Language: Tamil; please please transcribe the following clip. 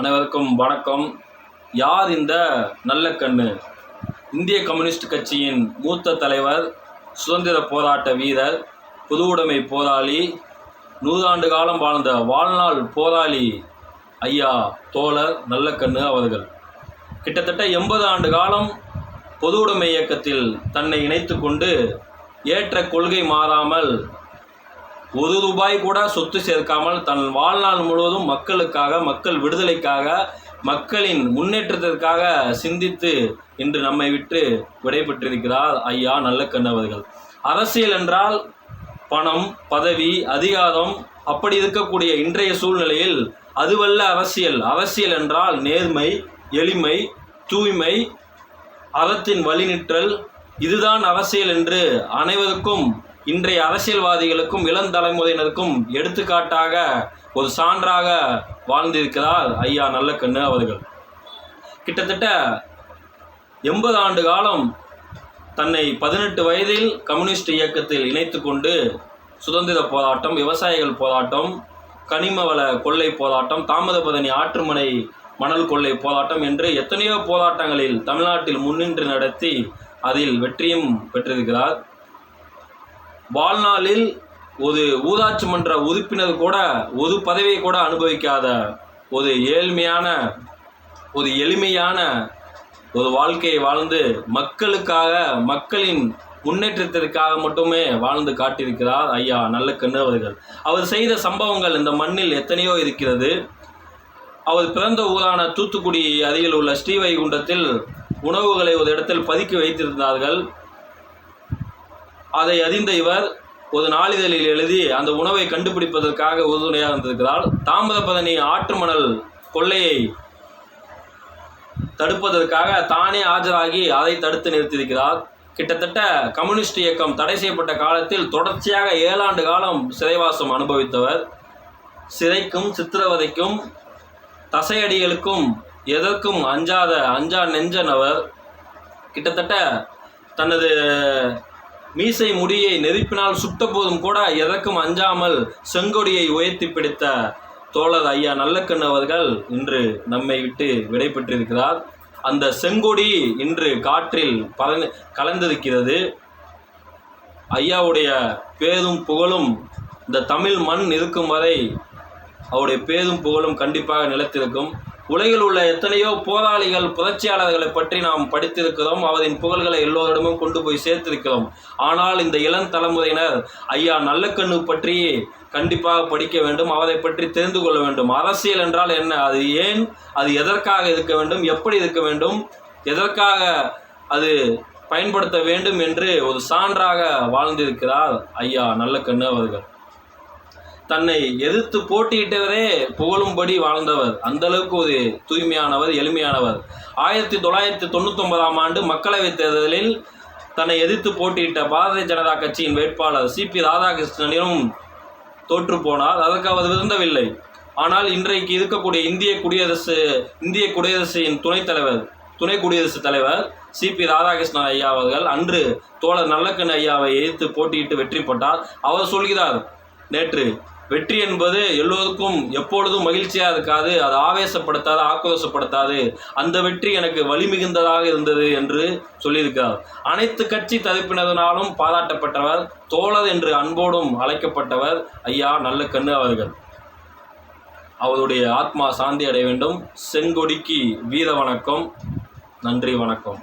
அனைவருக்கும் வணக்கம். யார் இந்த நல்லக்கண்ணு? இந்திய கம்யூனிஸ்ட் கட்சியின் மூத்த தலைவர், சுதந்திர போராட்ட வீரர், பொதுவுடைமை போராளி, 100 ஆண்டு காலம் வாழ்ந்த வாழ்நாள் போராளி ஐயா தோழர் நல்லக்கண்ணு அவர்கள் கிட்டத்தட்ட 80 ஆண்டு காலம் பொதுவுடைமை இயக்கத்தில் தன்னை இணைத்து கொண்டு ஏற்ற கொள்கை மாறாமல் ₹1 கூட சொத்து சேர்க்காமல் தன் வாழ்நாள் முழுவதும் மக்களுக்காக, மக்கள் விடுதலைக்காக, மக்களின் முன்னேற்றத்திற்காக சிந்தித்து இன்று நம்மை விட்டு விடைபெற்றிருக்கிறார் ஐயா நல்லக்கண்ணு அவர்கள். அரசியல் என்றால் பணம், பதவி, அதிகாரம், அப்படி இருக்கக்கூடிய இன்றைய சூழ்நிலையில் அதுவல்ல அரசியல். அரசியல் என்றால் நேர்மை, எளிமை, தூய்மை, அறத்தின் வழிநிற்றல், இதுதான் அரசியல் என்று அனைவருக்கும், இன்றைய அரசியல்வாதிகளுக்கும் இளந்தலைமுறையினருக்கும் எடுத்துக்காட்டாக ஒரு சான்றாக வாழ்ந்திருக்கிறார் ஐயா நல்லக்கண்ணு அவர்கள். கிட்டத்தட்ட 80 ஆண்டு காலம் தன்னை 18 வயதில் கம்யூனிஸ்ட் இயக்கத்தில் இணைத்து கொண்டு சுதந்திர போராட்டம், விவசாயிகள் போராட்டம், கனிமவள கொள்ளை போராட்டம், தாமிரபரணி ஆற்றுமனை மணல் கொள்ளை போராட்டம் என்று எத்தனையோ போராட்டங்களில் தமிழ்நாட்டில் முன்னின்று நடத்தி அதில் வெற்றியும் பெற்றிருக்கிறார். வாழ்நாளில் ஒரு ஊராட்சி மன்ற உறுப்பினர் கூட ஒரு பதவியை கூட அனுபவிக்காத ஒரு எளிமையான ஒரு வாழ்க்கையை வாழ்ந்து மக்களுக்காக, மக்களின் முன்னேற்றத்திற்காக மட்டுமே வாழ்ந்து காட்டியிருக்கிறார் ஐயா நல்லக்கண்ணு அவர்கள். அவர் செய்த சம்பவங்கள் இந்த மண்ணில் எத்தனையோ இருக்கிறது. அவர் பிறந்த ஊரான தூத்துக்குடி அருகில் உள்ள ஸ்ரீவைகுண்டத்தில் உணவுகளை ஒரு இடத்தில் பதுக்கி வைத்திருந்தார்கள். அதை அறிந்த இவர் ஒரு நாளிதழில் எழுதி அந்த உணவை கண்டுபிடிப்பதற்காக உறுதுணையாக இருந்திருக்கிறார். தாமிரபரணி ஆற்று மணல் கொள்ளையை தடுப்பதற்காக தானே ஆஜராகி அதை தடுத்து நிறுத்தியிருக்கிறார். கிட்டத்தட்ட கம்யூனிஸ்ட் இயக்கம் தடை செய்யப்பட்ட காலத்தில் தொடர்ச்சியாக 7 ஆண்டு காலம் சிறைவாசம் அனுபவித்தவர். சிறைக்கும் சித்திரவதைக்கும் தசையடிகளுக்கும் எதற்கும் அஞ்சா நெஞ்சன் அவர். கிட்டத்தட்ட தனது மீசை முடியை நெருப்பினால் சுட்ட போதும் கூட எதற்கும் அஞ்சாமல் செங்கொடியை உயர்த்தி பிடித்த தோழர் ஐயா நல்லக்கண்ணு அவர்கள் இன்று நம்மை விட்டு விடை பெற்றிருக்கிறார். அந்த செங்கொடி இன்று காற்றில் கலந்திருக்கிறது. ஐயாவுடைய பேரும் புகழும் இந்த தமிழ் மண் இருக்கும் வரை அவருடைய பேரும் புகழும் கண்டிப்பாக நிலைத்திருக்கும். உலகில் உள்ள எத்தனையோ போராளிகள், புரட்சியாளர்களை பற்றி நாம் படித்திருக்கிறோம். அவரின் புகழ்களை எல்லோரிடமும் கொண்டு போய் சேர்த்திருக்கிறோம். ஆனால் இந்த இளம் தலைமுறையினர் ஐயா நல்லக்கண்ணு பற்றி கண்டிப்பாக படிக்க வேண்டும், அவரை பற்றி தெரிந்து கொள்ள வேண்டும். அரசியல் என்றால் என்ன, அது ஏன், அது எதற்காக இருக்க வேண்டும், எப்படி இருக்க வேண்டும், எதற்காக அது பயன்படுத்த வேண்டும் என்று ஒரு சான்றாக வாழ்ந்திருக்கிறார் ஐயா நல்லக்கண்ணு அவர்கள். தன்னை எதிர்த்து போட்டியிட்டவரே புகழும்படி வாழ்ந்தவர். அந்த அளவுக்கு ஒரு தூய்மையானவர், எளிமையானவர். 1999ஆம் ஆண்டு மக்களவைத் தேர்தலில் தன்னை எதிர்த்து போட்டியிட்ட பாரதிய ஜனதா கட்சியின் வேட்பாளர் சிபி ராதாகிருஷ்ணனும் தோற்று போனார். அதற்கு அவர் விரும்பவில்லை. ஆனால் இன்றைக்கு இருக்கக்கூடிய இந்திய குடியரசின் துணை குடியரசுத் தலைவர் சிபி ராதாகிருஷ்ணன் ஐயா அவர்கள் அன்று தோழர் நல்லக்கண்ணு ஐயாவை எதிர்த்து போட்டியிட்டு வெற்றி பெற்றார். அவர் சொல்கிறார், நேற்று வெற்றி என்பது எல்லோருக்கும் எப்பொழுதும் மகிழ்ச்சியாக இருக்காது, அது ஆவேசப்படுத்தாது, ஆக்ரோஷப்படுத்தாது. அந்த வெற்றி எனக்கு வலிமிகுந்ததாக இருந்தது என்று சொல்லியிருக்கிறார். அனைத்து கட்சி தரப்பினராலும் பாராட்டப்பட்டவர், தோழர் என்று அன்போடும் அழைக்கப்பட்டவர் ஐயா நல்லக்கண்ணு அவர்கள். அவருடைய ஆத்மா சாந்தி அடைய வேண்டும். செங்கொடிக்கு வீர வணக்கம். நன்றி, வணக்கம்.